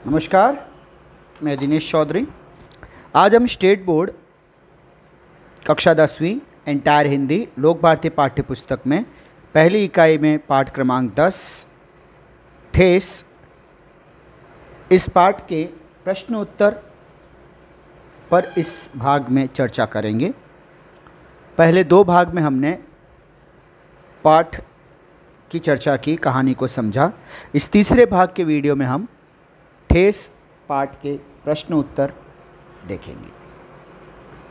नमस्कार, मैं दिनेश चौधरी। आज हम स्टेट बोर्ड कक्षा 10वीं एंटायर हिंदी लोक भारती पाठ्य पुस्तक में पहली इकाई में पाठ क्रमांक 10 ठेस इस पाठ के प्रश्न उत्तर पर इस भाग में चर्चा करेंगे। पहले दो भाग में हमने पाठ की चर्चा की, कहानी को समझा। इस तीसरे भाग के वीडियो में हम ठेस पाठ के प्रश्न उत्तर देखेंगे।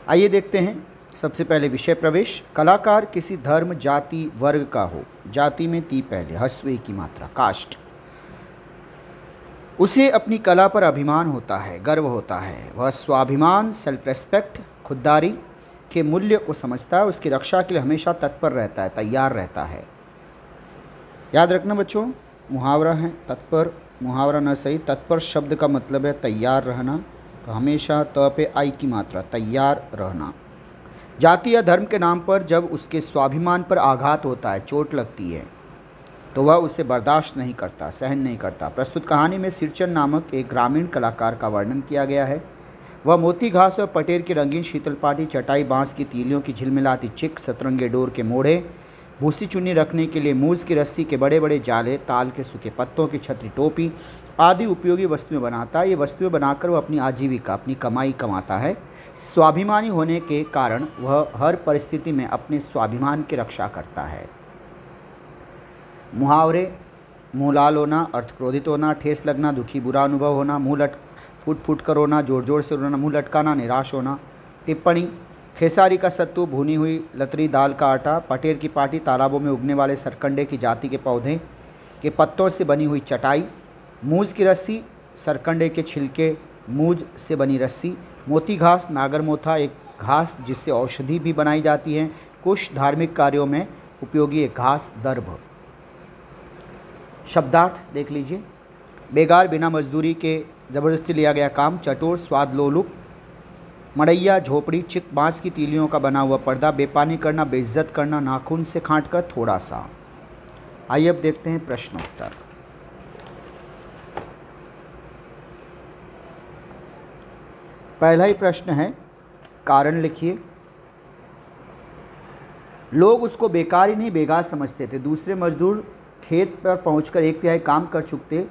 आइए देखते हैं। सबसे पहले विषय प्रवेश। कलाकार किसी धर्म, जाति, वर्ग का हो। जाति में ती पहले, हस्व की मात्रा, कास्ट। उसे अपनी कला पर अभिमान होता है, गर्व होता है। वह स्वाभिमान, सेल्फ रेस्पेक्ट, खुददारी के मूल्य को समझता है। उसकी रक्षा के लिए हमेशा तत्पर रहता है, तैयार रहता है। याद रखना बच्चों, मुहावरा है तत्पर, मुहावरा न सही। तत्पर शब्द का मतलब है तैयार रहना, तो हमेशा त पे आई की मात्रा, तैयार रहना। जाति या धर्म के नाम पर जब उसके स्वाभिमान पर आघात होता है, चोट लगती है, तो वह उसे बर्दाश्त नहीं करता, सहन नहीं करता। प्रस्तुत कहानी में सिरचन नामक एक ग्रामीण कलाकार का वर्णन किया गया है। वह मोती घास और पटेर की रंगीन शीतलपाटी, चटाई, बांस की तीलियों की झिलमिलाती चिक, सतरंगे डोर के मोड़े, भूसी चुन्नी रखने के लिए मूस की रस्सी के बड़े बड़े जाले, ताल के सूखे पत्तों की छतरी, टोपी आदि उपयोगी वस्तुएं बनाता है। ये वस्तुएं बनाकर वह अपनी आजीविका, अपनी कमाई कमाता है। स्वाभिमानी होने के कारण वह हर परिस्थिति में अपने स्वाभिमान की रक्षा करता है। मुहावरे। मुँह लाल होना, अर्थ क्रोधित होना, ठेस लगना, दुखी बुरा अनुभव होना, मुँह फूट फूट कर रोना, जोर जोर से रोना, मुँह लटकाना, निराश होना। टिप्पणी। खेसारी का सत्तू, भुनी हुई लतरी दाल का आटा, पटेर की पाटी, तालाबों में उगने वाले सरकंडे की जाति के पौधे के पत्तों से बनी हुई चटाई, मूज की रस्सी, सरकंडे के छिलके, मूज से बनी रस्सी, मोती घास, नागरमोथा एक घास जिससे औषधि भी बनाई जाती है, कुछ धार्मिक कार्यों में उपयोगी एक घास, दर्भ। शब्दार्थ देख लीजिए। बेगार, बिना मजदूरी के ज़बरदस्ती लिया गया काम। चटोर, स्वाद लोलुप। मड़ैया, झोपड़ी, चिक, बांस की तीलियों का बना हुआ पर्दा। बेपानी करना, बेइज्जत करना, नाखून से काट कर थोड़ा सा। आइए अब देखते हैं प्रश्नोत्तर। पहला ही प्रश्न है, कारण लिखिए। लोग उसको बेकार ही नहीं बेगार समझते थे। दूसरे मजदूर खेत पर पहुंचकर 1/3 काम कर चुकते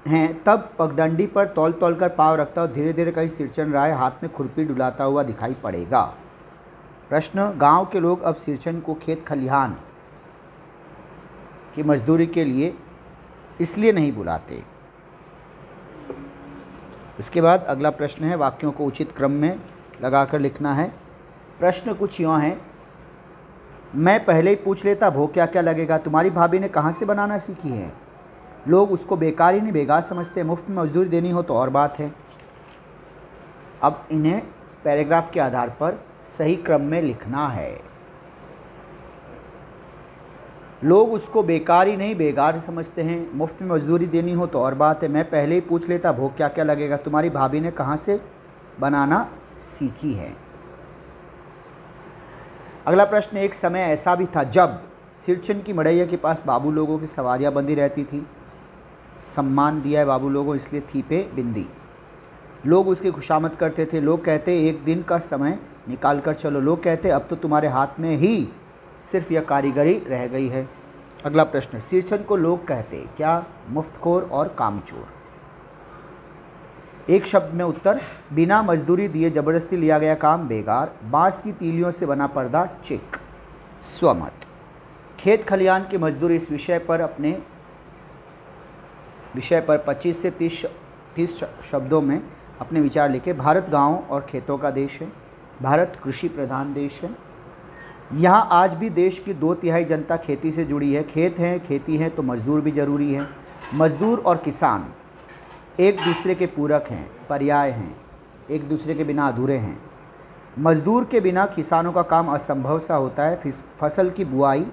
हैं, तब पगडंडी पर तौल तौल कर पाँव रखता और धीरे धीरे कहीं सिरचन रहा है, हाथ में खुरपी डुलाता हुआ दिखाई पड़ेगा। प्रश्न, गांव के लोग अब सिरचन को खेत खलिहान की मजदूरी के लिए इसलिए नहीं बुलाते। इसके बाद अगला प्रश्न है, वाक्यों को उचित क्रम में लगाकर लिखना है। प्रश्न कुछ यूँ हैं। मैं पहले ही पूछ लेता, भोग क्या क्या लगेगा। तुम्हारी भाभी ने कहाँ से बनाना सीखी है। लोग उसको बेकार ही नहीं बेगार समझते। मुफ्त में मजदूरी देनी हो तो और बात है। अब इन्हें पैराग्राफ के आधार पर सही क्रम में लिखना है। लोग उसको बेकार ही नहीं बेगार समझते हैं। मुफ्त में मजदूरी देनी हो तो और बात है। मैं पहले ही पूछ लेता, भोग क्या क्या लगेगा। तुम्हारी भाभी ने कहाँ से बनाना सीखी है। अगला प्रश्न, एक समय ऐसा भी था जब सिरचन की मड़ैया के पास बाबू लोगों की सवारियां बंधी रहती थी। सम्मान दिया है बाबू लोगों, इसलिए थी पे बिंदी। लोग उसकी खुशामद करते थे। लोग कहते, एक दिन का समय निकाल कर चलो। लोग कहते, अब तो तुम्हारे हाथ में ही सिर्फ यह कारीगरी रह गई है। अगला प्रश्न, सिरचन को लोग कहते क्या। मुफ्तखोर और कामचोर। एक शब्द में उत्तर। बिना मजदूरी दिए जबरदस्ती लिया गया काम, बेगार। बांस की तीलियों से बना पर्दा, चिक। स्वमत। खेत खलिहान की मजदूरी इस विषय पर 25 से 30 शब्दों में अपने विचार लिखे। भारत गांव और खेतों का देश है। भारत कृषि प्रधान देश है। यहाँ आज भी देश की 2/3 जनता खेती से जुड़ी है। खेत हैं, खेती है तो मजदूर भी जरूरी है। मजदूर और किसान एक दूसरे के पूरक हैं, पर्याय हैं, एक दूसरे के बिना अधूरे हैं। मजदूर के बिना किसानों का काम असंभव सा होता है। फसल की बुआई,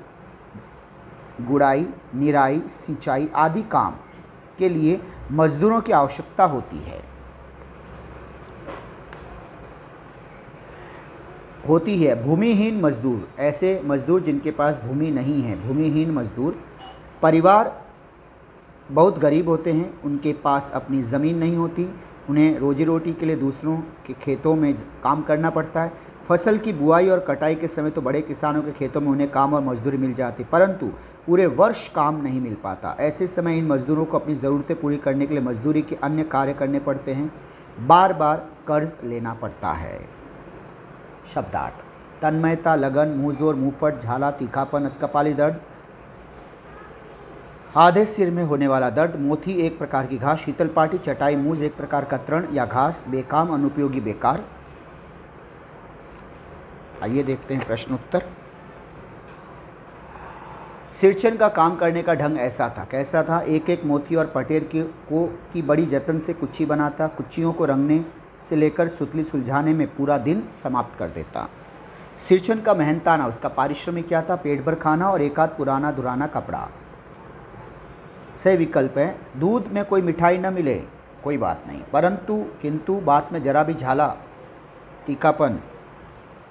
गुड़ाई, निराई, सिंचाई आदि काम के लिए मजदूरों की आवश्यकता होती है। भूमिहीन मजदूर, ऐसे मजदूर जिनके पास भूमि नहीं है। भूमिहीन मजदूर परिवार बहुत गरीब होते हैं, उनके पास अपनी ज़मीन नहीं होती, उन्हें रोजी रोटी के लिए दूसरों के खेतों में काम करना पड़ता है। फसल की बुआई और कटाई के समय तो बड़े किसानों के खेतों में उन्हें काम और मजदूरी मिल जाती, परंतु पूरे वर्ष काम नहीं मिल पाता। ऐसे समय इन मजदूरों को अपनी ज़रूरतें पूरी करने के लिए मजदूरी के अन्य कार्य करने पड़ते हैं, बार बार कर्ज लेना पड़ता है। शब्दार्थ: तन्मयता, लगन, मुँहजोर, मुँहफट, झाला, तीखापन, अधकपाली दर्द, आधे सिर में होने वाला दर्द, मोथी एक प्रकार की घास, शीतल पाटी, चटाई, मूज एक प्रकार का तृण या घास, बेकाम, अनुपयोगी, बेकार। आइए देखते हैं प्रश्न उत्तर। सिरचन का काम करने का ढंग ऐसा था, कैसा था? एक एक मोती और पटेर की बड़ी जतन से कुच्ची बनाता, कुच्चियों को रंगने से लेकर सुतली सुलझाने में पूरा दिन समाप्त कर देता। सिरचन का मेहनताना, उसका पारिश्रमिक क्या था? पेट भर खाना और एक आध पुराना दुराना कपड़ा। सही विकल्प है। दूध में कोई मिठाई न मिले कोई बात नहीं, परंतु किंतु बात में जरा भी झाला, तीखापन,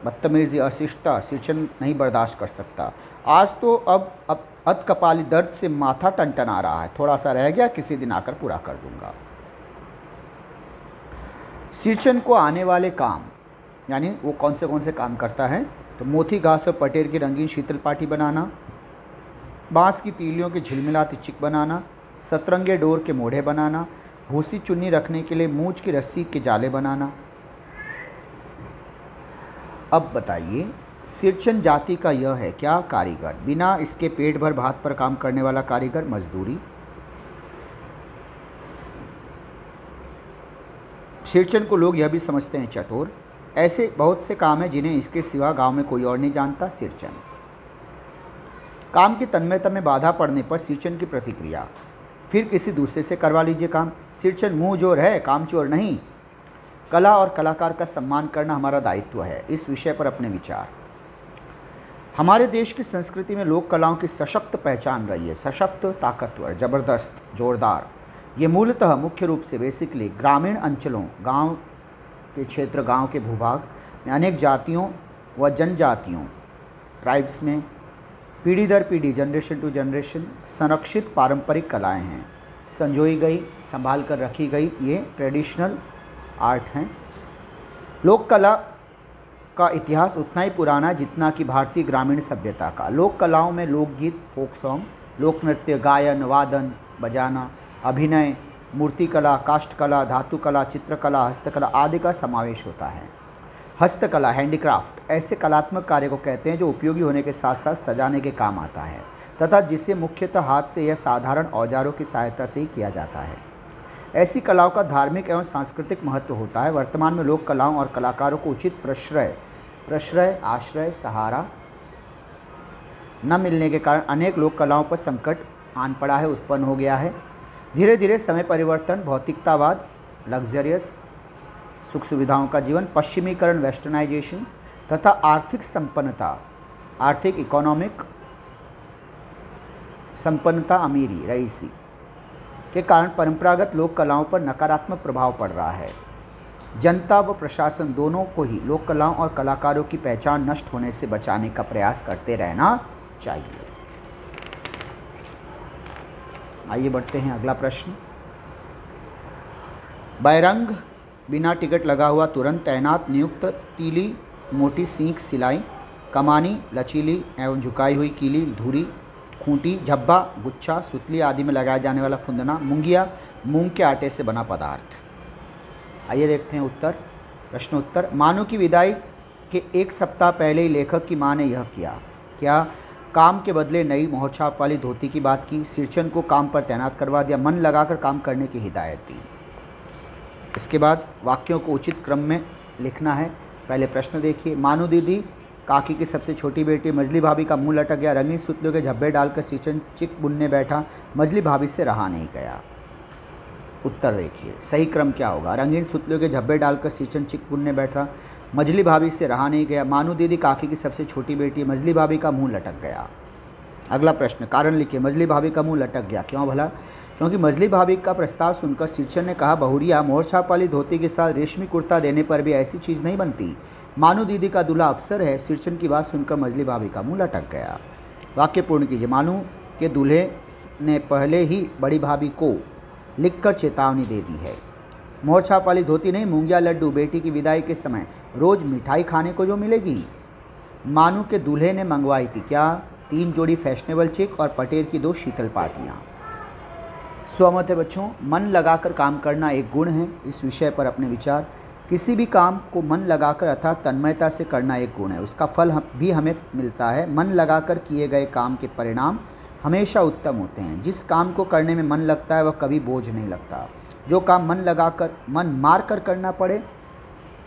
बदतमीजी, अशिष्टता सिरचन नहीं बर्दाश्त कर सकता। आज तो अब अधकपाली दर्द से माथा टनटन आ रहा है, थोड़ा सा रह गया, किसी दिन आकर पूरा कर दूंगा। सिरचन को आने वाले काम, यानी वो कौन से काम करता है? तो मोती घास और पटेर की रंगीन शीतल पाटी बनाना, बांस की तीलियों के झिलमिलाती चिक बनाना, सतरंगे डोर के मोढ़े बनाना, भूसी चुन्नी रखने के लिए मूंछ की रस्सी के जाले बनाना। अब बताइए, सिरचन जाति का यह है क्या? कारीगर। बिना इसके पेट भर भात पर काम करने वाला कारीगर, मजदूरी। सिरचन को लोग यह भी समझते हैं चटोर। ऐसे बहुत से काम हैं जिन्हें इसके सिवा गांव में कोई और नहीं जानता। सिरचन काम की तन्मयता में बाधा पड़ने पर सिरचन की प्रतिक्रिया, फिर किसी दूसरे से करवा लीजिए काम। सिरचन मुँह जोर है, काम चोर नहीं। कला और कलाकार का सम्मान करना हमारा दायित्व है। इस विषय पर अपने विचार। हमारे देश की संस्कृति में लोक कलाओं की सशक्त पहचान रही है। सशक्त, ताकतवर, जबरदस्त, जोरदार। ये मूलतः मुख्य रूप से बेसिकली ग्रामीण अंचलों, गांव के क्षेत्र, गांव के भूभाग में अनेक जातियों व जनजातियों, ट्राइब्स में पीढ़ी दर पीढ़ी, जनरेशन टू जनरेशन संरक्षित पारंपरिक कलाएं हैं। संजोई गई, संभाल कर रखी गई ये ट्रेडिशनल आर्ट हैं। लोक कला का इतिहास उतना ही पुराना है जितना कि भारतीय ग्रामीण सभ्यता का। लोक कलाओं में लोकगीत, फोक सॉन्ग, लोक नृत्य, गायन, वादन, बजाना, अभिनय, मूर्तिकला, काष्ठकला, धातुकला, चित्रकला, हस्तकला आदि का समावेश होता है। हस्तकला, हैंडीक्राफ्ट ऐसे कलात्मक कार्य को कहते हैं जो उपयोगी होने के साथ साथ सजाने के काम आता है तथा जिसे मुख्यतः हाथ से या साधारण औजारों की सहायता से ही किया जाता है। ऐसी कलाओं का धार्मिक एवं सांस्कृतिक महत्व होता है। वर्तमान में लोक कलाओं और कलाकारों को उचित प्रश्रय, आश्रय, सहारा न मिलने के कारण अनेक लोक कलाओं पर संकट आन पड़ा है, उत्पन्न हो गया है। धीरे धीरे समय परिवर्तन, भौतिकतावाद, लग्जरियस, सुख सुविधाओं का जीवन, पश्चिमीकरण, वेस्टर्नाइजेशन तथा आर्थिक संपन्नता, आर्थिक इकोनॉमिक संपन्नता, अमीरी, रईसी के कारण परंपरागत लोक कलाओं पर नकारात्मक प्रभाव पड़ रहा है। जनता व प्रशासन दोनों को ही लोक कलाओं और कलाकारों की पहचान नष्ट होने से बचाने का प्रयास करते रहना चाहिए। आइए बढ़ते हैं अगला प्रश्न। बैरंग, बिना टिकट लगा हुआ, तुरंत तैनात, नियुक्त, तीली, मोटी सींख, सिलाई, कमानी, लचीली एवं झुकाई हुई कीली, धुरी, खूंटी, झब्बा, गुच्छा, सुतली आदि में लगाया जाने वाला फुंदना, मुंगिया, मूंग के आटे से बना पदार्थ। आइए देखते हैं उत्तर। प्रश्न उत्तर। मानो की विदाई के एक सप्ताह पहले ही लेखक की मां ने यह किया। क्या? काम के बदले नई मोहछाप वाली धोती की बात की, सिरचन को काम पर तैनात करवा दिया, मन लगाकर काम करने की हिदायत दी। इसके बाद वाक्यों को उचित क्रम में लिखना है। पहले प्रश्न देखिए। मानू दीदी काकी की सबसे छोटी बेटी, मजली भाभी का मुंह लटक गया, रंगीन सुतलियों के झब्बे डालकर सिरचन चिक बुनने बैठा, मजली भाभी से रहा नहीं गया। उत्तर देखिए, सही क्रम क्या होगा? रंगीन सुतलियों के झब्बे डालकर सिरचन चिक बुनने बैठा, मजली भाभी से रहा नहीं गया, मानू दीदी काकी की सबसे छोटी बेटी, मजली भाभी का मुंह लटक गया। अगला प्रश्न, कारण लिखिए। मजली भाभी का मुंह लटक गया, क्यों भला? क्योंकि मजली भाभी का प्रस्ताव सुनकर सिरचन ने कहा, बहुरिया, मोहछाप वाली धोती के साथ रेशमी कुर्ता देने पर भी ऐसी चीज़ नहीं बनती। मानू दीदी का दूल्हा अफसर है। सिरचन की बात सुनकर मजली भाभी का मुंह लटक गया। वाक्य पूर्ण कीजिए। मानू के दूल्हे ने पहले ही बड़ी भाभी को लिखकर चेतावनी दे दी है। मोहर छाप वाली धोती नहीं, मूंगिया लड्डू, बेटी की विदाई के समय रोज़ मिठाई खाने को जो मिलेगी। मानू के दूल्हे ने मंगवाई थी क्या? 3 जोड़ी फैशनेबल चिक और पटेल की 2 शीतल पार्टियाँ। स्वमत है बच्चों, मन लगाकर काम करना एक गुण है। इस विषय पर अपने विचार। किसी भी काम को मन लगाकर अर्थात तन्मयता से करना एक गुण है, उसका फल भी हमें मिलता है। मन लगाकर किए गए काम के परिणाम हमेशा उत्तम होते हैं। जिस काम को करने में मन लगता है वह कभी बोझ नहीं लगता। जो काम मन लगाकर, मन मार कर करना पड़े,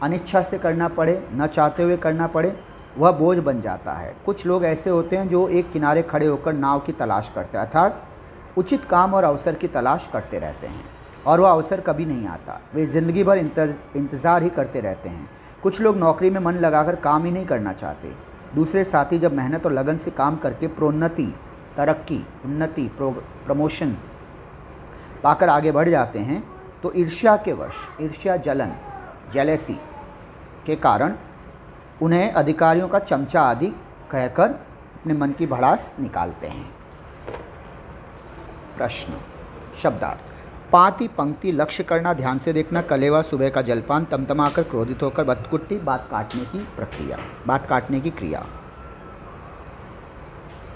अनिच्छा से करना पड़े, न चाहते हुए करना पड़े, वह बोझ बन जाता है। कुछ लोग ऐसे होते हैं जो एक किनारे खड़े होकर नाव की तलाश करते हैं, अर्थात उचित काम और अवसर की तलाश करते रहते हैं और वह अवसर कभी नहीं आता। वे ज़िंदगी भर इंतज़ार ही करते रहते हैं। कुछ लोग नौकरी में मन लगाकर काम ही नहीं करना चाहते। दूसरे साथी जब मेहनत और लगन से काम करके प्रोन्नति, तरक्की, उन्नति, प्रमोशन पाकर आगे बढ़ जाते हैं तो ईर्ष्या के वश, ईर्ष्या, जलन, जेलेसी के कारण उन्हें अधिकारियों का चमचा आदि कहकर अपने मन की भड़ास निकालते हैं। प्रश्न शब्दार्थ। पाँति पंक्ति, लक्ष्य करना, ध्यान से देखना, कलेवा, सुबह का जलपान, तमतमाकर, क्रोधित होकर, बतकुट्टी, बात काटने की प्रक्रिया, बात काटने की क्रिया।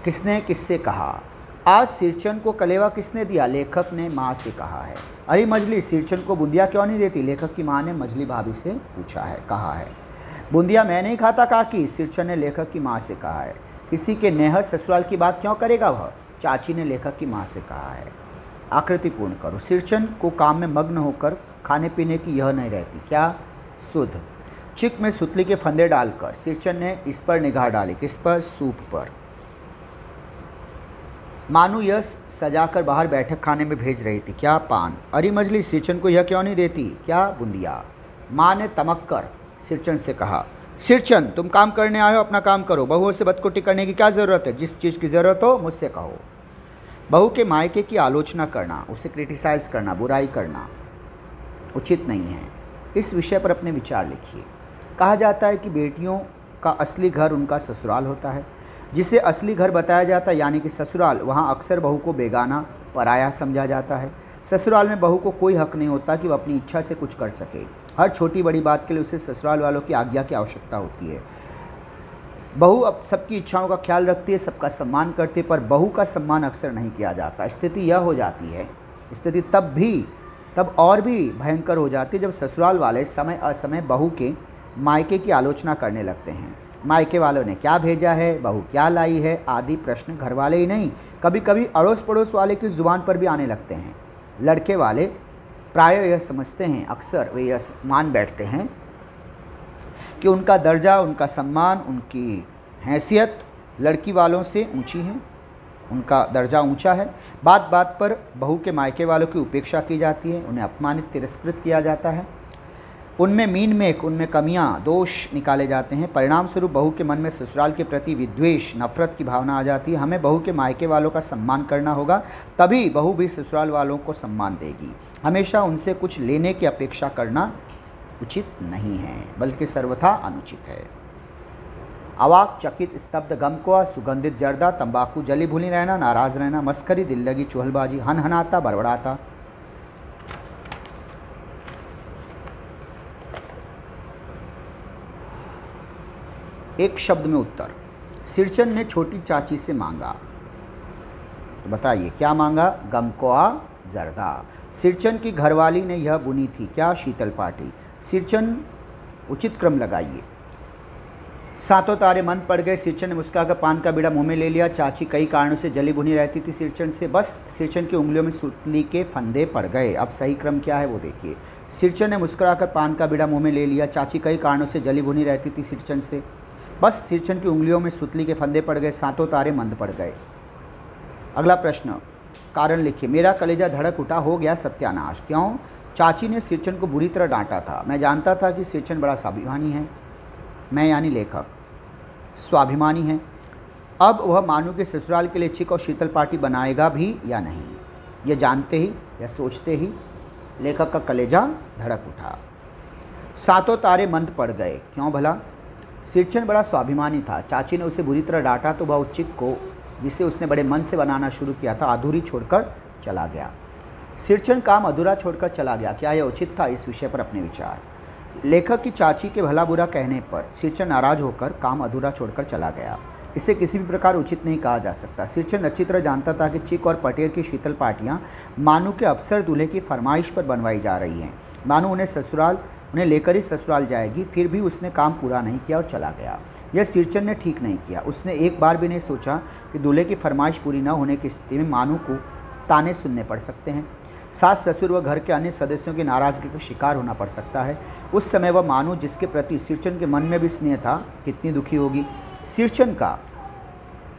किसने किससे कहा? आज सिरचन को कलेवा किसने दिया? लेखक ने माँ से कहा है। अरे मजली, सिरचन को बूंदिया क्यों नहीं देती? लेखक की माँ ने मजली भाभी से पूछा है, कहा है। बूंदिया मैं नहीं खाता काकी, सिरचन ने लेखक की माँ से कहा है। किसी के नैहर ससुराल की बात क्यों करेगा वह? चाची ने लेखक की माँ से कहा है। आकृति पूर्ण करो। सिरचन को काम में मग्न होकर खाने पीने की यह नहीं रहती क्या? सुध। चिक में सुतली के फंदे डालकर सिरचन ने इस पर निगाह डाली। किस पर? सूप पर। मानू यह सजाकर बाहर बैठक खाने में भेज रही थी क्या? पान। अरे मजली, सिरचन को यह क्यों नहीं देती? क्या? बूंदिया। माँ ने तमक कर सिरचन से कहा, सिरचन तुम काम करने आए हो, अपना काम करो। बहुओं से बदकुटी करने की क्या ज़रूरत है? जिस चीज़ की ज़रूरत हो मुझसे कहो। बहू के मायके की आलोचना करना, उसे क्रिटिसाइज़ करना, बुराई करना उचित नहीं है। इस विषय पर अपने विचार लिखिए। कहा जाता है कि बेटियों का असली घर उनका ससुराल होता है। जिसे असली घर बताया जाता है यानी कि ससुराल, वहाँ अक्सर बहू को बेगाना, पराया समझा जाता है। ससुराल में बहू को कोई हक नहीं होता कि वह अपनी इच्छा से कुछ कर सके। हर छोटी बड़ी बात के लिए उसे ससुराल वालों की आज्ञा की आवश्यकता होती है। बहू अब सबकी इच्छाओं का ख्याल रखती है, सबका सम्मान करती है, पर बहू का सम्मान अक्सर नहीं किया जाता। स्थिति यह हो जाती है, स्थिति तब और भी भयंकर हो जाती है जब ससुराल वाले समय असमय बहू के मायके की आलोचना करने लगते हैं। मायके वालों ने क्या भेजा है, बहू क्या लाई है आदि प्रश्न घर वाले ही नहीं, कभी कभी अड़ोस पड़ोस वाले की जुबान पर भी आने लगते हैं। लड़के वाले प्रायः यह समझते हैं, अक्सर वे यह मान बैठते हैं कि उनका दर्जा, उनका सम्मान, उनकी हैसियत लड़की वालों से ऊंची है, उनका दर्जा ऊंचा है। बात बात पर बहू के मायके वालों की उपेक्षा की जाती है, उन्हें अपमानित, तिरस्कृत किया जाता है, उनमें मीन मेक, उनमें कमियां, दोष निकाले जाते हैं। परिणाम स्वरूप बहू के मन में ससुराल के प्रति विद्वेष, नफरत की भावना आ जाती है। हमें बहू के मायके वालों का सम्मान करना होगा, तभी बहू भी ससुराल वालों को सम्मान देगी। हमेशा उनसे कुछ लेने की अपेक्षा करना उचित नहीं है, बल्कि सर्वथा अनुचित है। अवाक, चकित, स्तब्ध, गमकुआ, सुगंधित जर्दा, तंबाकू, जली भूली रहना, नाराज रहना, मस्करी, दिल लगी, चुहलबाजी, हनहनाता, बड़बड़ाता। एक शब्द में उत्तर। सिरचन ने छोटी चाची से मांगा, तो बताइए क्या मांगा? गमकुआ, जर्दा। सिरचन की घरवाली ने यह बुनी थी क्या? शीतल पार्टी। सिरचन, उचित क्रम लगाइए। सातों तारे मंद पड़ गए। सिरचन ने मुस्कुराकर पान का बीड़ा मुंह में ले लिया। चाची कई कारणों से जली भुनी रहती थी सिरचन से, बस सिरचन की उंगलियों में सुतली के फंदे पड़ गए। अब सही क्रम क्या है वो देखिए। सिरचन ने मुस्कुराकर पान का बीड़ा मुंह में ले लिया। चाची कई कारणों से जली भुनी रहती थी सिरचन से, बस सिरचन की उंगलियों में सुतली के फंदे पड़ गए। सातों तारे मंद पड़ गए। अगला प्रश्न, कारण लिखिए। मेरा कलेजा धड़क उठा, हो गया सत्यानाश। क्यों? चाची ने सिरचन को बुरी तरह डांटा था। मैं जानता था कि सिरचन बड़ा स्वाभिमानी है, मैं यानी लेखक स्वाभिमानी है। अब वह मानू के ससुराल के लिए चिक और शीतल पार्टी बनाएगा भी या नहीं, यह जानते ही या सोचते ही लेखक का कलेजा धड़क उठा। सातों तारे मंद पड़ गए। क्यों भला? सिरचन बड़ा स्वाभिमानी था। चाची ने उसे बुरी तरह डांटा तो वह चिक को जिसे उसने बड़े मन से बनाना शुरू किया था अधूरी छोड़कर चला गया। सिरचंद काम अधूरा छोड़कर चला गया, क्या यह उचित था? इस विषय पर अपने विचार। लेखक की चाची के भला बुरा कहने पर सिरचंद नाराज होकर काम अधूरा छोड़कर चला गया। इसे किसी भी प्रकार उचित नहीं कहा जा सकता। सिरचंद अच्छी तरह जानता था कि चिक और पटेल की शीतल पार्टियां मानू के अफसर दूल्हे की फरमाइश पर बनवाई जा रही हैं। मानू उन्हें लेकर ही ससुराल जाएगी, फिर भी उसने काम पूरा नहीं किया और चला गया। यह सिरचंद ने ठीक नहीं किया। उसने एक बार भी नहीं सोचा कि दूल्हे की फरमाइश पूरी न होने की स्थिति में मानू को ताने सुनने पड़ सकते हैं, सास ससुर व घर के अन्य सदस्यों की नाराज़गी का शिकार होना पड़ सकता है। उस समय वह मानू, जिसके प्रति सिरचंद के मन में भी स्नेह था, कितनी दुखी होगी। सिरचंद का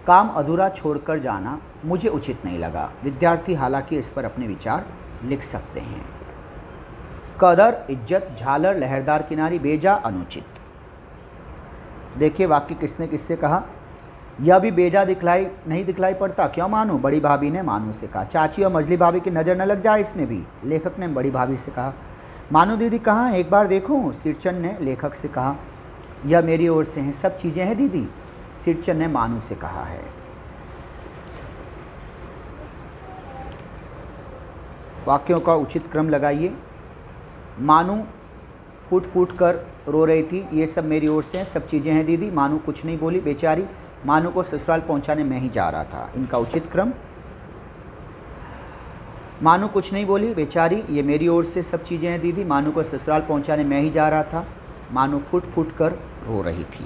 काम अधूरा छोड़कर जाना मुझे उचित नहीं लगा। विद्यार्थी हालांकि इस पर अपने विचार लिख सकते हैं। कदर, इज्जत, झालर, लहरदार किनारी, बेजा, अनुचित। देखिए वाक्य किसने किससे कहा। यह भी बेजा नहीं दिखलाई पड़ता, क्यों मानू? बड़ी भाभी ने मानू से कहा। चाची और मझली भाभी की नज़र न लग जाए इसमें भी, लेखक ने बड़ी भाभी से कहा। मानू दीदी कहाँ है, एक बार देखूं? सिरचंद ने लेखक से कहा। यह मेरी ओर से हैं, सब चीज़ें हैं दीदी, सिरचंद ने मानू से कहा है। वाक्यों का उचित क्रम लगाइए। मानू फूट फूट कर रो रही थी, ये सब मेरी ओर से हैं, सब चीज़ें हैं दीदी। मानू कुछ नहीं बोली बेचारी, मानू को ससुराल पहुंचाने मैं ही जा रहा था। इनका उचित क्रम। मानू कुछ नहीं बोली बेचारी, ये मेरी ओर से सब चीज़ें हैं दीदी। मानू को ससुराल पहुंचाने मैं ही जा रहा था। मानू फूट फूट कर रो रही थी।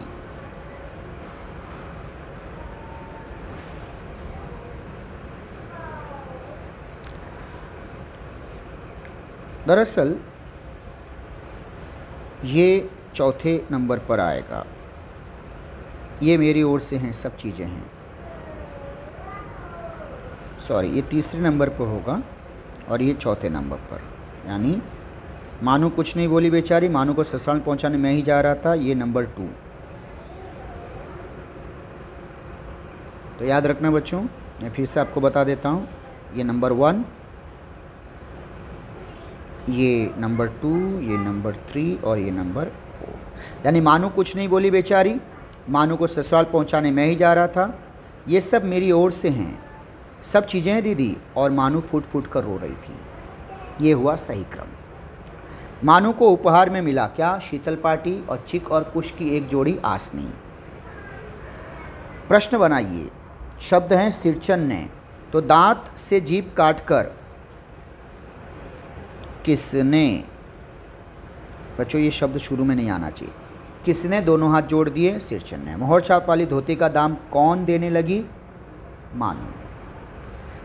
दरअसल ये चौथे नंबर पर आएगा। ये मेरी ओर से हैं, सब चीज़ें हैं। सॉरी, ये तीसरे नंबर पर होगा और ये चौथे नंबर पर, यानी मानू कुछ नहीं बोली बेचारी, मानू को ससुराल पहुंचाने मैं ही जा रहा था, ये नंबर 2। तो याद रखना बच्चों, मैं फिर से आपको बता देता हूँ। ये नंबर 1, ये नंबर 2, ये नंबर 3 और ये नंबर 4। यानी मानू कुछ नहीं बोली बेचारी, मानू को ससुराल पहुंचाने मैं ही जा रहा था, ये सब मेरी ओर से हैं, सब चीज़ें हैं दीदी, और मानू फूट फूट कर रो रही थी। ये हुआ सही क्रम। मानू को उपहार में मिला क्या? शीतल पार्टी और चिक और कुश की एक जोड़ी आसनी। प्रश्न बनाइए। शब्द हैं सिरचंद ने, तो दांत से जीभ काटकर किसने, बच्चों ये शब्द शुरू में नहीं आना चाहिए। किसने दोनों हाथ जोड़ दिए? सिरचंद ने। मोहर छाप वाली धोती का दाम कौन देने लगी? मानू।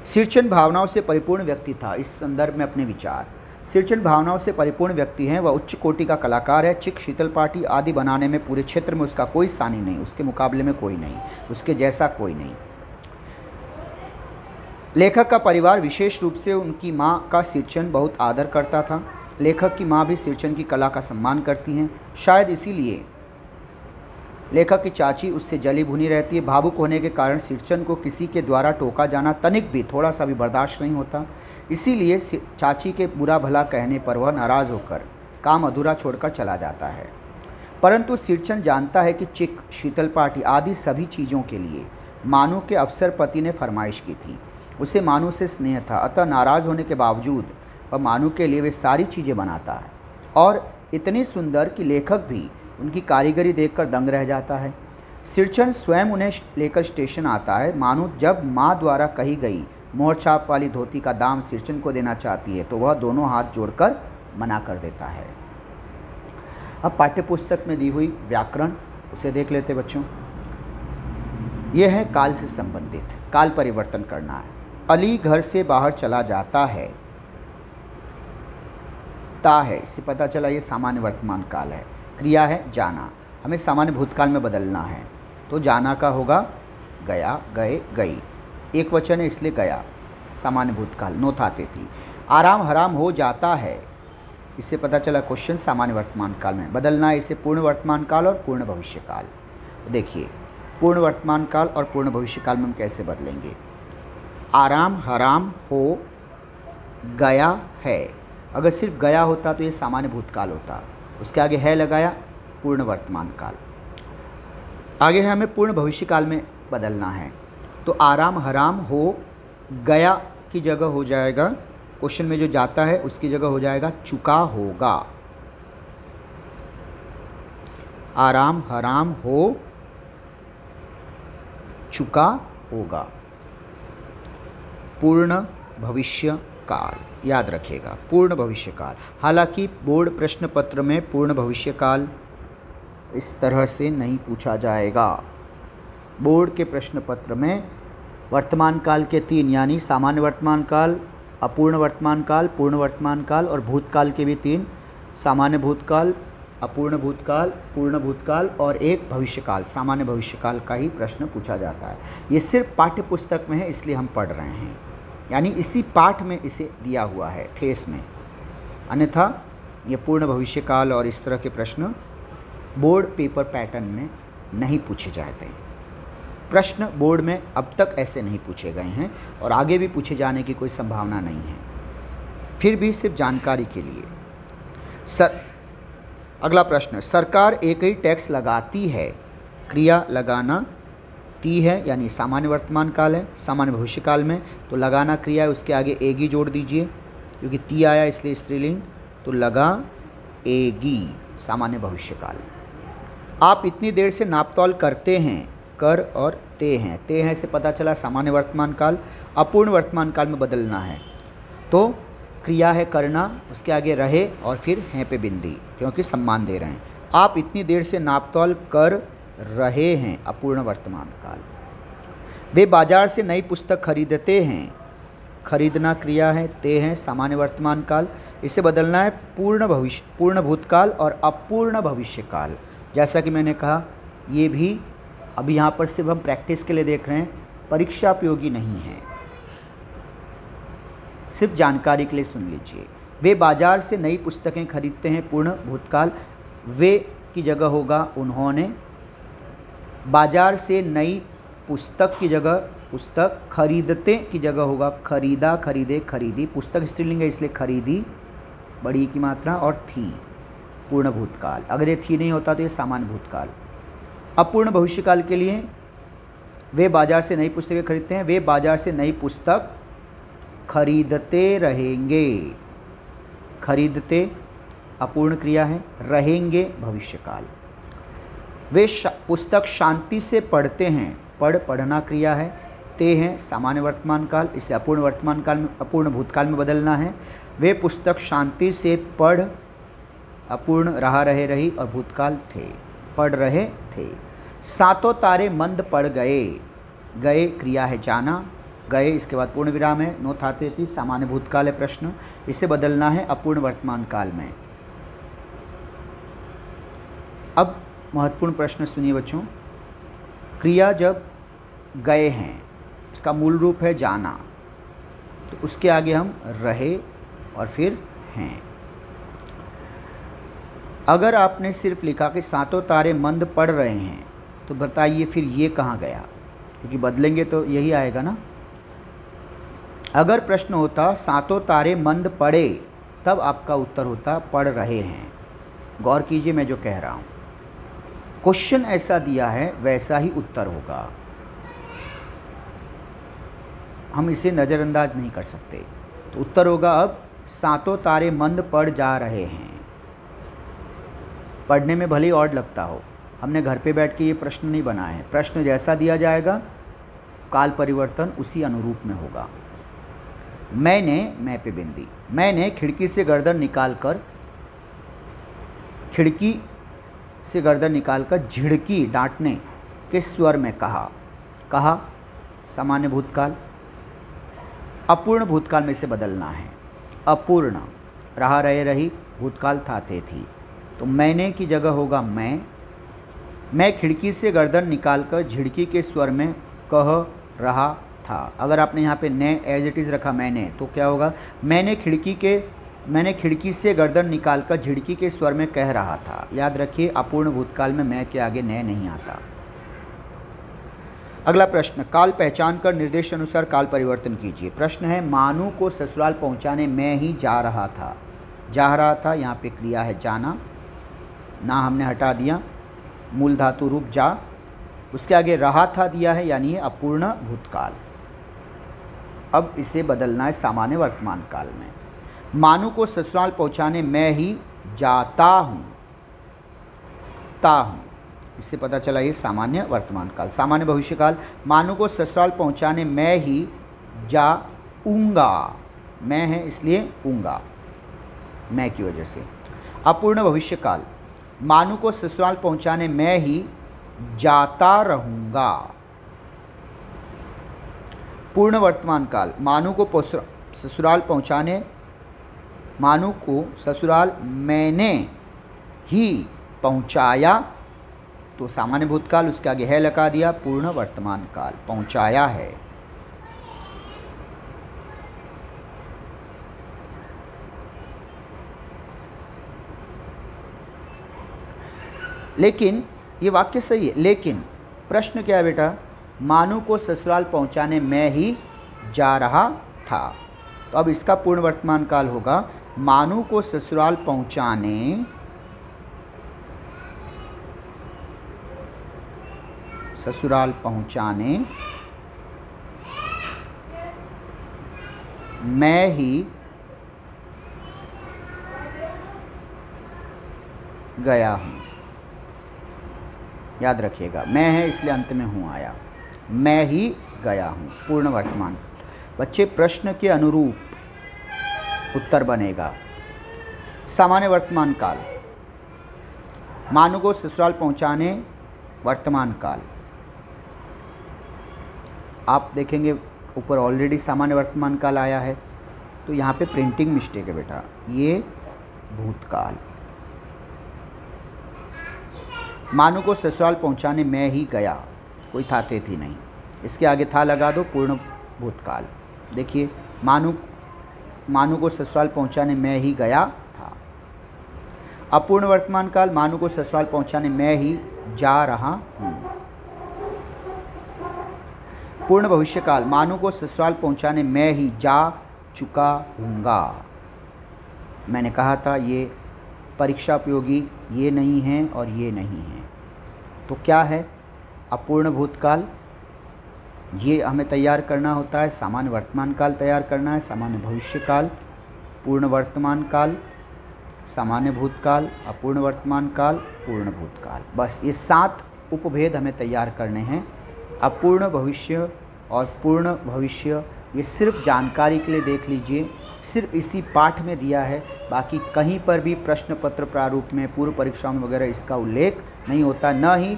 सिरचंद भावनाओं से परिपूर्ण व्यक्ति था। इस संदर्भ में अपने विचार। सिरचंद भावनाओं से परिपूर्ण व्यक्ति हैं, वह उच्च कोटि का कलाकार है। चिक, शीतल पार्टी आदि बनाने में पूरे क्षेत्र में उसका कोई सानी नहीं, उसके मुकाबले में कोई नहीं, उसके जैसा कोई नहीं। लेखक का परिवार, विशेष रूप से उनकी माँ का सिरचंद बहुत आदर करता था। लेखक की माँ भी सिरचंद की कला का सम्मान करती हैं। शायद इसीलिए लेखक की चाची उससे जली भुनी रहती है। भावुक होने के कारण सिरचंद को किसी के द्वारा टोका जाना तनिक भी, थोड़ा सा भी बर्दाश्त नहीं होता। इसीलिए चाची के बुरा भला कहने पर वह नाराज़ होकर काम अधूरा छोड़कर चला जाता है। परंतु सिरचंद जानता है कि चिक, शीतल पार्टी आदि सभी चीज़ों के लिए मानू के अफसर पति ने फरमाइश की थी। उसे मानू से स्नेह था, अतः नाराज़ होने के बावजूद वह मानू के लिए वे सारी चीज़ें बनाता है, और इतनी सुंदर कि लेखक भी उनकी कारीगरी देखकर दंग रह जाता है। सिरचंद स्वयं उन्हें लेकर स्टेशन आता है। मानू जब माँ द्वारा कही गई मोहर छाप वाली धोती का दाम सिरचंद को देना चाहती है, तो वह दोनों हाथ जोड़कर मना कर देता है। अब पाठ्यपुस्तक में दी हुई व्याकरण, उसे देख लेते बच्चों। यह है काल से संबंधित, काल परिवर्तन करना है। अली घर से बाहर चला जाता है, ता है, इससे पता चला ये सामान्य वर्तमान काल है। क्रिया है जाना, हमें सामान्य भूतकाल में बदलना है, तो जाना का होगा गया, गए, गई। एक वचन है इसलिए गया, सामान्य भूतकाल, नोथ आती थी। आराम हराम हो जाता है, इससे पता चला क्वेश्चन सामान्य वर्तमान काल में। बदलना है इसे पूर्ण वर्तमान काल और पूर्ण भविष्य काल। देखिए पूर्ण वर्तमान काल और पूर्ण भविष्य काल में हम कैसे बदलेंगे। आराम हराम हो गया है, अगर सिर्फ गया होता तो ये सामान्य भूतकाल होता, उसके आगे है लगाया, पूर्ण वर्तमान काल। आगे है हमें पूर्ण भविष्य काल में बदलना है। तो आराम हराम हो गया की जगह हो जाएगा, क्वेश्चन में जो जाता है उसकी जगह हो जाएगा चुका होगा। आराम हराम हो चुका होगा। पूर्ण भविष्य काल, याद रखिएगा, पूर्ण भविष्य काल। हालांकि बोर्ड प्रश्न पत्र में पूर्ण भविष्य काल इस तरह से नहीं पूछा जाएगा। बोर्ड के प्रश्न पत्र में वर्तमान काल के 3 यानी सामान्य वर्तमान काल, अपूर्ण वर्तमान काल, पूर्ण वर्तमान काल और भूतकाल के भी 3, सामान्य भूतकाल, अपूर्ण भूतकाल, पूर्ण भूतकाल और एक भविष्यकाल, सामान्य भविष्यकाल का ही प्रश्न पूछा जाता है। ये सिर्फ पाठ्य पुस्तक में है इसलिए हम पढ़ रहे हैं, यानी इसी पाठ में इसे दिया हुआ है ठेस में, अन्यथा ये पूर्ण भविष्यकाल और इस तरह के प्रश्न बोर्ड पेपर पैटर्न में नहीं पूछे जाते। प्रश्न बोर्ड में अब तक ऐसे नहीं पूछे गए हैं और आगे भी पूछे जाने की कोई संभावना नहीं है। फिर भी सिर्फ जानकारी के लिए। अगला प्रश्न, सरकार एक ही टैक्स लगाती है, क्रिया लगाना ती है यानी सामान्य वर्तमान काल है। सामान्य भविष्य काल में तो लगाना क्रिया है, उसके आगे एगी जोड़ दीजिए क्योंकि ती आया इसलिए स्त्रीलिंग, तो लगा एगी, सामान्य भविष्य काल। आप इतनी देर से नापतोल करते हैं, कर और ते हैं से पता चला सामान्य वर्तमान काल। अपूर्ण वर्तमान काल में बदलना है तो क्रिया है करना, उसके आगे रहे और फिर हैं पे बिंदी क्योंकि सम्मान दे रहे हैं। आप इतनी देर से नापतोल कर रहे हैं, अपूर्ण वर्तमान काल। वे बाजार से नई पुस्तक खरीदते हैं, खरीदना क्रिया है, ते हैं सामान्य वर्तमान काल। इसे बदलना है पूर्ण भूतकाल और अपूर्ण भविष्य काल। जैसा कि मैंने कहा ये भी अभी यहाँ पर सिर्फ हम प्रैक्टिस के लिए देख रहे हैं, परीक्षा उपयोगी नहीं है, सिर्फ जानकारी के लिए सुन लीजिए। वे बाजार से नई पुस्तकें खरीदते हैं, पूर्ण भूतकाल। वे की जगह होगा उन्होंने, बाजार से नई पुस्तक की जगह पुस्तक, खरीदते की जगह होगा खरीदा, खरीदे, खरीदी। पुस्तक स्त्रीलिंग है इसलिए खरीदी, बड़ी की मात्रा, और थी पूर्ण भूतकाल। अगर ये थी नहीं होता तो ये सामान्य भूतकाल। अपूर्ण भविष्यकाल के लिए वे बाजार से नई पुस्तकें खरीदते हैं, वे बाजार से नई पुस्तक खरीदते रहेंगे। खरीदते अपूर्ण क्रिया है, रहेंगे भविष्यकाल। वे पुस्तक शांति से पढ़ते हैं, पढ़ना क्रिया है, ते हैं सामान्य वर्तमान काल। इसे अपूर्ण वर्तमान काल में, अपूर्ण भूतकाल में बदलना है। वे पुस्तक शांति से पढ़, अपूर्ण रहा, रहे, रही और भूतकाल थे, पढ़ रहे थे। सातों तारे मंद पड़ गए, गए क्रिया है जाना, गए इसके बाद पूर्ण विराम है, नो थाते थी सामान्य भूतकाल है प्रश्न। इसे बदलना है अपूर्ण वर्तमान काल में। अब महत्वपूर्ण प्रश्न सुनिए बच्चों। क्रिया जब गए हैं, इसका मूल रूप है जाना, तो उसके आगे हम रहे और फिर हैं। अगर आपने सिर्फ लिखा कि सातों तारे मंद पड़ रहे हैं तो बताइए फिर ये कहाँ गया, क्योंकि बदलेंगे तो यही आएगा ना। अगर प्रश्न होता सातों तारे मंद पड़े तब आपका उत्तर होता पढ़ रहे हैं। गौर कीजिए मैं जो कह रहा हूँ, क्वेश्चन ऐसा दिया है वैसा ही उत्तर होगा, हम इसे नज़रअंदाज नहीं कर सकते। तो उत्तर होगा अब सातों तारे मंद पड़ जा रहे हैं। पढ़ने में भले ही ऑड लगता हो, हमने घर पे बैठ के ये प्रश्न नहीं बनाए हैं। प्रश्न जैसा दिया जाएगा काल परिवर्तन उसी अनुरूप में होगा। मैंने, मैं पे बिंदी, मैंने खिड़की से गर्दन निकालकर झिड़की डांटने के स्वर में कहा। कहा सामान्य भूतकाल। अपूर्ण भूतकाल में इसे बदलना है। अपूर्ण रहा, रहे, रही, भूतकाल था, थे, थी, तो मैंने की जगह होगा मैं खिड़की से गर्दन निकालकर झिड़की के स्वर में कह रहा था। अगर आपने यहाँ पे ने एज इट इज़ रखा मैंने, तो क्या होगा मैंने खिड़की से गर्दन निकालकर झिड़की के स्वर में कह रहा था। याद रखिए अपूर्ण भूतकाल में मैं के आगे ने नहीं आता। अगला प्रश्न, काल पहचान कर निर्देश अनुसार काल परिवर्तन कीजिए। प्रश्न है मानू को ससुराल पहुंचाने मैं ही जा रहा था। जा रहा था यहाँ पे क्रिया है जाना, ना हमने हटा दिया, मूल धातु रूप जा। उसके आगे रहा था दिया है, यानी ये अपूर्ण भूतकाल। अब इसे बदलना है सामान्य वर्तमान काल में। मानू को ससुराल पहुंचाने मैं ही जाता हूँ, इससे पता चला ये सामान्य वर्तमान काल। सामान्य भविष्य काल, मानू को ससुराल पहुंचाने मैं ही जाऊंगा, मैं है इसलिए ऊंगा, मैं की वजह से। अपूर्ण भविष्य काल, मानू को ससुराल पहुंचाने मैं ही जाता रहूंगा। पूर्ण वर्तमान काल, मानू को ससुराल पहुंचाने, मानू को ससुराल मैंने ही पहुंचाया, तो सामान्य भूतकाल, उसके आगे है लगा दिया। पूर्ण वर्तमान काल, पहुंचाया है। लेकिन ये वाक्य सही है, लेकिन प्रश्न क्या है बेटा, मानू को ससुराल पहुंचाने मैं ही जा रहा था, तो अब इसका पूर्ण वर्तमान काल होगा मानू को ससुराल पहुंचाने मैं ही गया हूँ। याद रखिएगा, मैं है इसलिए अंत में हूँ आया, मैं ही गया हूँ। पूर्ण वर्तमान। बच्चे प्रश्न के अनुरूप उत्तर बनेगा। सामान्य वर्तमान काल, मानू को ससुराल पहुँचाने वर्तमान काल। आप देखेंगे ऊपर ऑलरेडी सामान्य वर्तमान काल आया है, तो यहाँ पे प्रिंटिंग मिस्टेक है बेटा, ये भूतकाल। मानू को ससुराल पहुंचाने मैं ही गया, कोई था थे थी नहीं, इसके आगे था लगा दो, पूर्ण भूतकाल। देखिए मानू को ससुराल पहुंचाने मैं ही गया था। अपूर्ण वर्तमान काल, मानू को ससुराल पहुंचाने मैं ही जा रहा हूँ। पूर्ण भविष्य काल, मानू को ससुराल पहुंचाने मैं ही जा चुका हूँगा। मैंने कहा था ये परीक्षा उपयोगी, ये नहीं है और ये नहीं है, तो क्या है अपूर्ण भूतकाल, ये हमें तैयार करना होता है। सामान्य वर्तमान काल तैयार करना है, सामान्य भविष्य काल, पूर्ण वर्तमान काल, सामान्य भूतकाल, अपूर्ण वर्तमान काल, पूर्ण भूतकाल। बस ये 7 उपभेद हमें तैयार करने हैं। अपूर्ण भविष्य और पूर्ण भविष्य ये सिर्फ जानकारी के लिए देख लीजिए, सिर्फ इसी पाठ में दिया है, बाकी कहीं पर भी प्रश्न पत्र प्रारूप में पूर्व परीक्षाओं में वगैरह इसका उल्लेख नहीं होता, न ही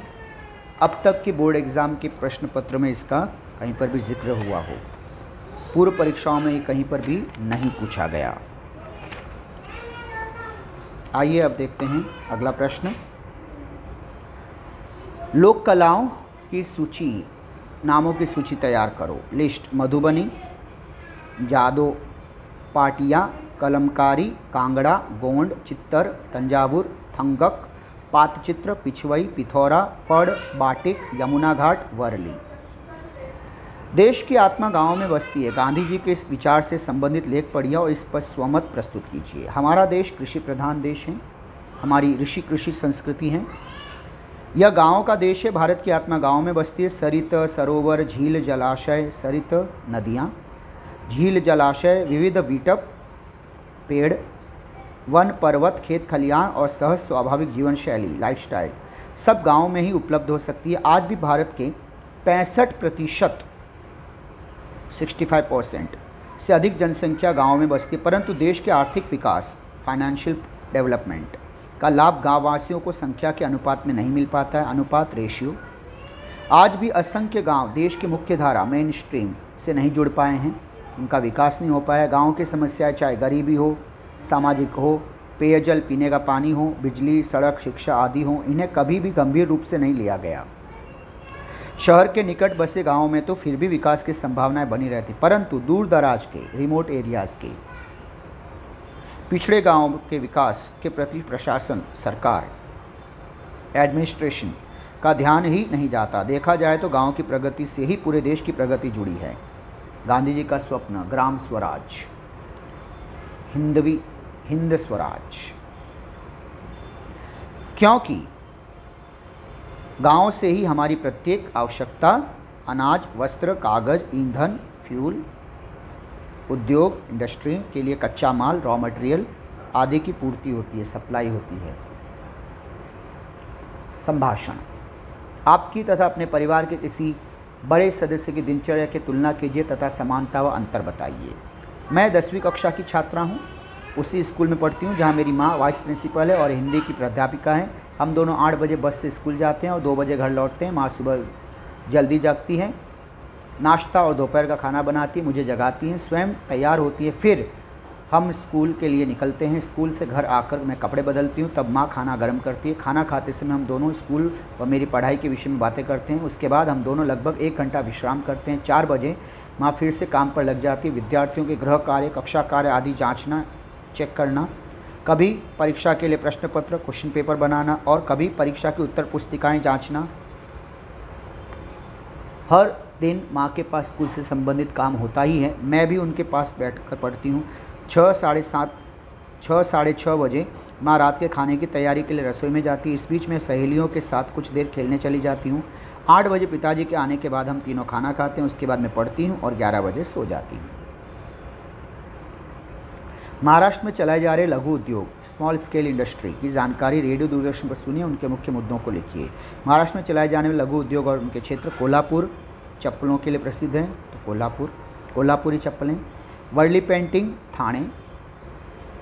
अब तक के बोर्ड एग्ज़ाम के प्रश्न पत्र में इसका कहीं पर भी जिक्र हुआ हो। पूर्व परीक्षाओं में ये कहीं पर भी नहीं पूछा गया। आइए अब देखते हैं अगला प्रश्न। लोक कलाओं की सूची, नामों की सूची तैयार करो। लिस्ट: मधुबनी, जादो, पाटिया, कलमकारी, कांगड़ा, गोंड, चित्तर, तंजावुर, थंगक, पातचित्र, पिछवई, पिथौरा, फड़, बाटिक, यमुना घाट, वर्ली। देश की आत्मा गांव में बसती है। गांधी जी के इस विचार से संबंधित लेख पढ़िए और इस पर स्वमत प्रस्तुत कीजिए। हमारा देश कृषि प्रधान देश है, हमारी ऋषि कृषि संस्कृति है। यह गाँव का देश है, भारत की आत्मा गाँव में बसती है। सरित, सरोवर, झील, जलाशय, सरित, नदियाँ, झील, जलाशय, विविध वीटप, पेड़, वन, पर्वत, खेत खलियान और सहज स्वाभाविक जीवन शैली, लाइफस्टाइल सब गाँव में ही उपलब्ध हो सकती है। आज भी भारत के 65% 65% से अधिक जनसंख्या गाँव में बसती है, परंतु देश के आर्थिक विकास, फाइनेंशियल डेवलपमेंट का लाभ गाँववासियों को संख्या के अनुपात में नहीं मिल पाता है। अनुपात, रेशियो। आज भी असंख्य गांव देश की मुख्य धारा, मेन स्ट्रीम से नहीं जुड़ पाए हैं, उनका विकास नहीं हो पाया। गांव की समस्याएं चाहे गरीबी हो, सामाजिक हो, पेयजल, पीने का पानी हो, बिजली, सड़क, शिक्षा आदि हो, इन्हें कभी भी गंभीर रूप से नहीं लिया गया। शहर के निकट बसे गाँव में तो फिर भी विकास की संभावनाएं बनी रहती, परंतु दूर दराज के, रिमोट एरियाज़ के, पिछड़े गाँव के विकास के प्रति प्रशासन, सरकार, एडमिनिस्ट्रेशन का ध्यान ही नहीं जाता। देखा जाए तो गांव की प्रगति से ही पूरे देश की प्रगति जुड़ी है। गांधी जी का स्वप्न ग्राम स्वराज, हिंद स्वराज, क्योंकि गाँव से ही हमारी प्रत्येक आवश्यकता अनाज, वस्त्र, कागज़, ईंधन, फ्यूल, उद्योग, इंडस्ट्री के लिए कच्चा माल, रॉ मटेरियल आदि की पूर्ति होती है, सप्लाई होती है। संभाषण। आपकी तथा अपने परिवार के किसी बड़े सदस्य की दिनचर्या की तुलना कीजिए तथा समानता व अंतर बताइए। मैं 10वीं कक्षा की छात्रा हूँ। उसी स्कूल में पढ़ती हूँ जहाँ मेरी माँ वाइस प्रिंसिपल है और हिंदी की प्राध्यापिका हैं। हम दोनों 8 बजे बस से स्कूल जाते हैं और 2 बजे घर लौटते हैं। माँ सुबह जल्दी जागती हैं, नाश्ता और दोपहर का खाना बनाती है, मुझे जगाती हैं, स्वयं तैयार होती है, फिर हम स्कूल के लिए निकलते हैं। स्कूल से घर आकर मैं कपड़े बदलती हूँ, तब माँ खाना गर्म करती है। खाना खाते समय हम दोनों स्कूल और मेरी पढ़ाई के विषय में बातें करते हैं। उसके बाद हम दोनों लगभग 1 घंटा विश्राम करते हैं। 4 बजे माँ फिर से काम पर लग जाती है। विद्यार्थियों के गृह कार्य, कक्षा कार्य आदि जांचना, चेक करना, कभी परीक्षा के लिए प्रश्न पत्र, क्वेश्चन पेपर बनाना और कभी परीक्षा की उत्तर पुस्तिकाएँ जाँचना। हर दिन माँ के पास स्कूल से संबंधित काम होता ही है। मैं भी उनके पास बैठकर पढ़ती हूँ। 6-6:30 बजे माँ रात के खाने की तैयारी के लिए रसोई में जाती है। इस बीच में सहेलियों के साथ कुछ देर खेलने चली जाती हूँ। 8 बजे पिताजी के आने के बाद हम तीनों खाना खाते हैं। उसके बाद मैं पढ़ती हूँ और 11 बजे सो जाती हूँ। महाराष्ट्र में चलाए जा रहे लघु उद्योग, स्मॉल स्केल इंडस्ट्री की जानकारी रेडियो दूरदर्शन पर सुनिए, उनके मुख्य मुद्दों को लिखिए। महाराष्ट्र में चलाए जाने वाले लघु उद्योग और उनके क्षेत्र। कोल्हापुर चप्पलों के लिए प्रसिद्ध है, तो कोल्हापुरी चप्पलें। वर्ली पेंटिंग ठाणे।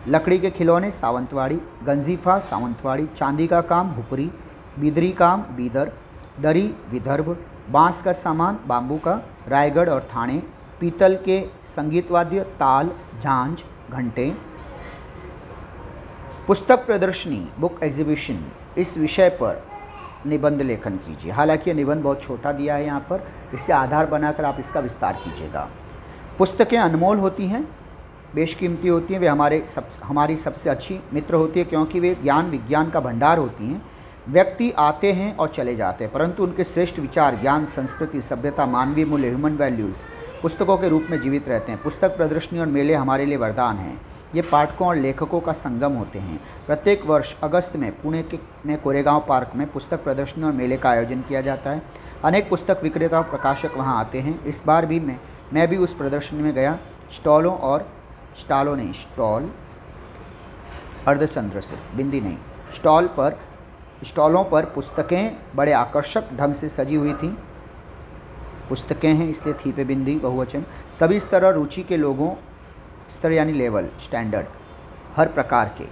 लकड़ी के खिलौने सावंतवाड़ी। गंजीफा सावंतवाड़ी। चांदी का काम हुपरी। बिदरी काम बीदर। दरी विदर्भ। बांस का सामान बाम्बू का रायगढ़ और ठाणे। पीतल के संगीत वाद्य ताल, झांझ, घंटे। पुस्तक प्रदर्शनी बुक एग्जीबिशन, इस विषय पर निबंध लेखन कीजिए। हालांकि ये निबंध बहुत छोटा दिया है यहाँ पर, इसे आधार बनाकर आप इसका विस्तार कीजिएगा। पुस्तकें अनमोल होती हैं, बेशकीमती होती हैं। वे हमारी सबसे अच्छी मित्र होती है क्योंकि वे ज्ञान विज्ञान का भंडार होती हैं। व्यक्ति आते हैं और चले जाते हैं, परंतु उनके श्रेष्ठ विचार, ज्ञान, संस्कृति, सभ्यता, मानवीय मूल्य, ह्यूमन वैल्यूज़ पुस्तकों के रूप में जीवित रहते हैं। पुस्तक प्रदर्शनी और मेले हमारे लिए वरदान हैं। ये पाठकों और लेखकों का संगम होते हैं। प्रत्येक वर्ष अगस्त में पुणे में कोरेगांव पार्क में पुस्तक प्रदर्शनी और मेले का आयोजन किया जाता है। अनेक पुस्तक विक्रेता और प्रकाशक वहां आते हैं। इस बार भी मैं भी उस प्रदर्शनी में गया। स्टॉल अर्धचंद्र से, बिंदी नहीं, स्टॉलों पर पुस्तकें बड़े आकर्षक ढंग से सजी हुई थीं। पुस्तकें हैं इसलिए थी पे बिंदी बहुवचन। सभी स्तर और रुचि के लोगों, स्तर यानी लेवल, स्टैंडर्ड, हर प्रकार के